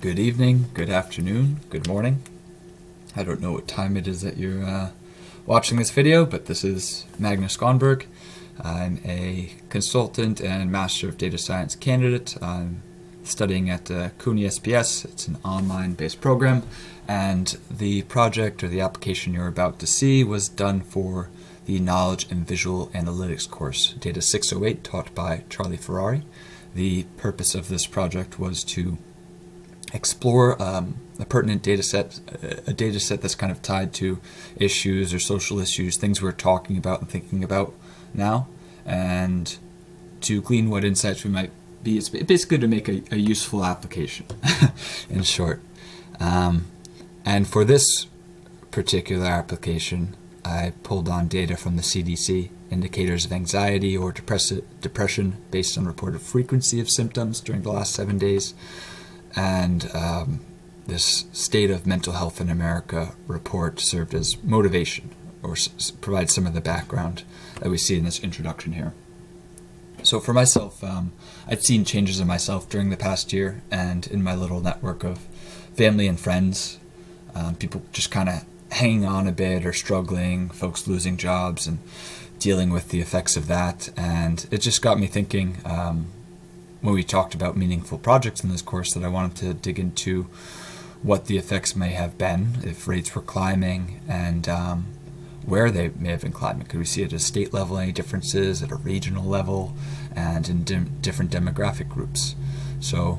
Good evening, good afternoon, good morning. I don't know what time it is that you're watching this video, but this is Magnus Gronberg. I'm a consultant and Master of Data Science candidate. I'm studying at CUNY SPS. It's an online-based program, and the project or the application you're about to see was done for the Knowledge and Visual Analytics course, DATA608, taught by Ferrari. The purpose of this project was to explore a pertinent data set, a data set that's kind of tied to issues or social issues, things we're talking about and thinking about now, and to glean what insights we might be. It's basically to make a useful application, in short. And for this particular application, I pulled on data from the CDC, indicators of anxiety or depression based on reported frequency of symptoms during the last 7 days, and this State of Mental Health in America report served as motivation, or provides some of the background that we see in this introduction here. So for myself, I'd seen changes in myself during the past year, and in my little network of family and friends, people just kind of hanging on a bit or struggling, folks losing jobs and dealing with the effects of that. And it just got me thinking, when we talked about meaningful projects in this course, that I wanted to dig into what the effects may have been if rates were climbing, and where they may have been climbing. Could we see at a state level any differences, at a regional level, and in different demographic groups? So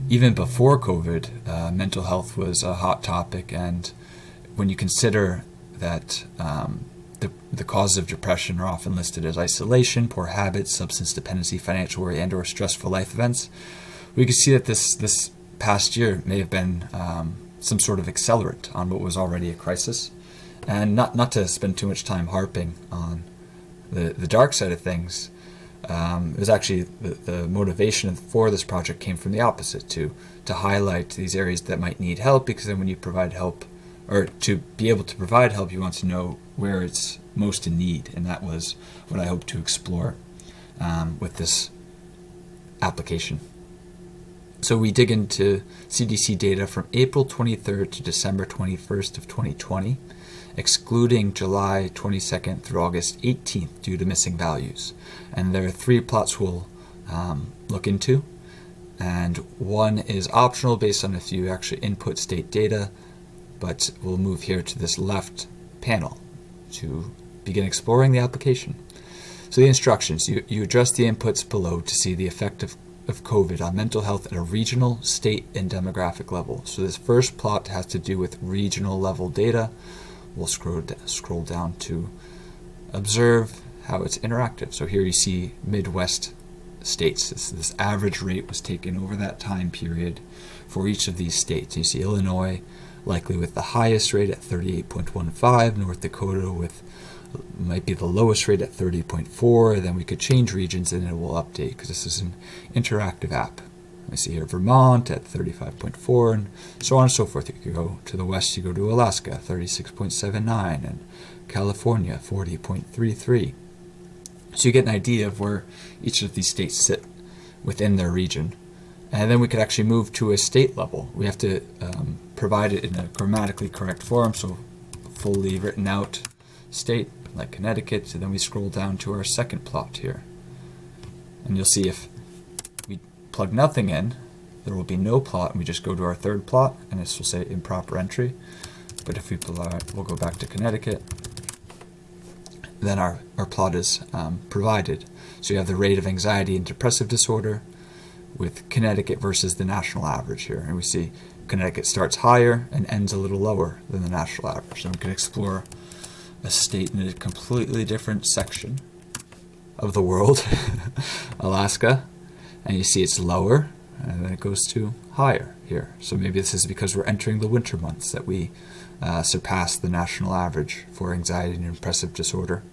even before COVID, mental health was a hot topic, and when you consider that the causes of depression are often listed as isolation, poor habits, substance dependency, financial worry, and/or stressful life events, we could see that this past year may have been some sort of accelerant on what was already a crisis. And not to spend too much time harping on the dark side of things, it was actually the motivation for this project came from the opposite, to highlight these areas that might need help, because then when you provide help, or to be able to provide help, you want to know where it's most in need, and that was what I hope to explore with this application. So we dig into CDC data from April 23rd to December 21st of 2020, excluding July 22nd through August 18th due to missing values. And there are three plots we'll look into, and one is optional based on if you actually input state data, but we'll move here to this left panel to begin exploring the application. So the instructions, you adjust the inputs below to see the effect of COVID on mental health at a regional, state, and demographic level. So this first plot has to do with regional level data. We'll scroll down to observe how it's interactive. So here you see Midwest states. This average rate was taken over that time period for each of these states. You see Illinois likely with the highest rate at 38.15, North Dakota with might be the lowest rate at 30.4. Then we could change regions and it will update, because this is an interactive app. We see here Vermont at 35.4, and so on and so forth. You could go to the west, you go to Alaska, 36.79, and California, 40.33. So you get an idea of where each of these states sit within their region. And then we could actually move to a state level. We have to provide it in a grammatically correct form, so fully written out state, like Connecticut. So then we scroll down to our second plot here. And you'll see if we plug nothing in, there will be no plot, and we just go to our third plot, and this will say improper entry. But if we'll go back to Connecticut, then our plot is provided. So you have the rate of anxiety and depressive disorder with Connecticut versus the national average here. And we see Connecticut starts higher and ends a little lower than the national average. So we can explore a state in a completely different section of the world, Alaska, and you see it's lower, and then it goes to higher here. So maybe this is because we're entering the winter months that we surpass the national average for anxiety and depressive disorder.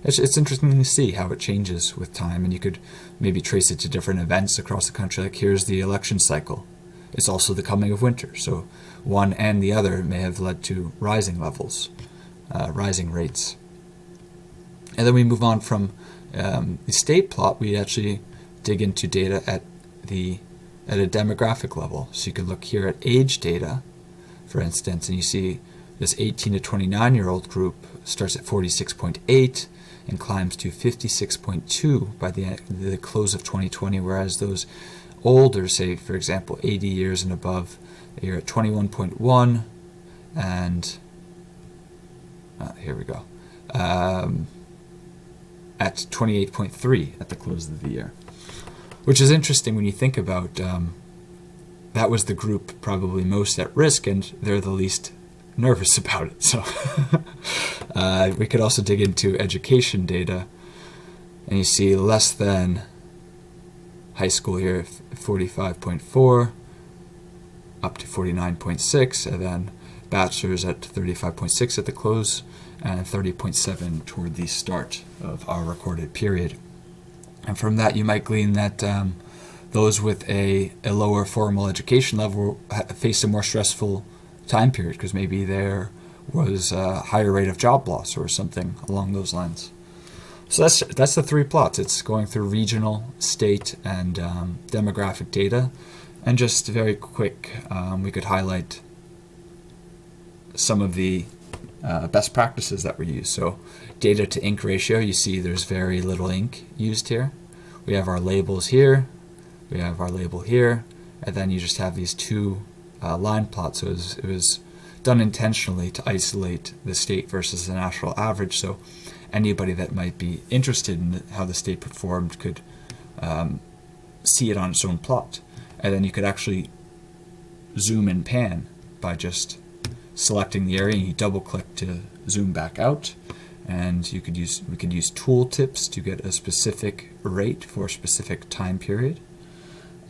It's interesting to see how it changes with time, and you could maybe trace it to different events across the country. Like here's the election cycle. It's also the coming of winter, so one and the other may have led to rising levels, rising rates. And then we move on from the state plot. We actually dig into data at the at a demographic level. So you could look here at age data, for instance, and you see this 18 to 29-year-old group starts at 46.8 and climbs to 56.2 by the close of 2020, whereas those older, say, for example, 80 years and above, you're at 21.1, and here we go, at 28.3 at the close of the year. Which is interesting when you think about that was the group probably most at risk, and they're the least nervous about it. So we could also dig into education data, and you see less than high school here, 45.4 up to 49.6, and then bachelor's at 35.6 at the close, and 30.7 toward the start of our recorded period. And from that, you might glean that those with a lower formal education level faced a more stressful time period, because maybe there was a higher rate of job loss or something along those lines. So that's the three plots. It's going through regional, state, and demographic data. And just very quick, we could highlight some of the best practices that were used. So data to ink ratio, you see there's very little ink used here. We have our labels here, we have our label here, and then you just have these two line plots. So it was done intentionally to isolate the state versus the national average, so anybody that might be interested in how the state performed could see it on its own plot. And then you could actually zoom and pan by just selecting the area, and you double click to zoom back out. And we could use tool tips to get a specific rate for a specific time period.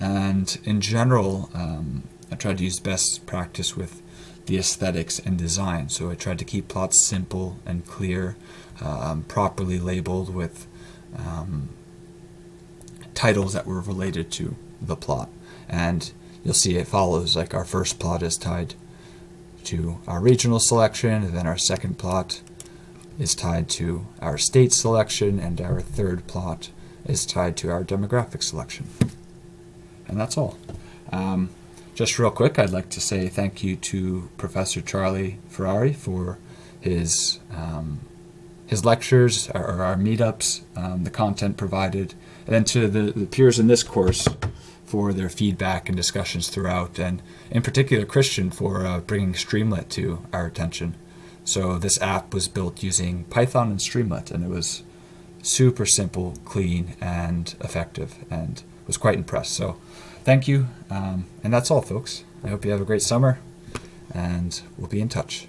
And in general, I tried to use best practice with the aesthetics and design. So I tried to keep plots simple and clear, properly labeled with titles that were related to the plot. And you'll see it follows, like our first plot is tied to our regional selection, and then our second plot is tied to our state selection, and our third plot is tied to our demographic selection. And that's all. Just real quick, I'd like to say thank you to Professor Charlie Ferrari for his lectures, our meetups, the content provided, and then to the peers in this course for their feedback and discussions throughout, and in particular Christian for bringing Streamlit to our attention. So this app was built using Python and Streamlit, and it was super simple, clean, and effective, and was quite impressed. So thank you, and that's all, folks. I hope you have a great summer, and we'll be in touch.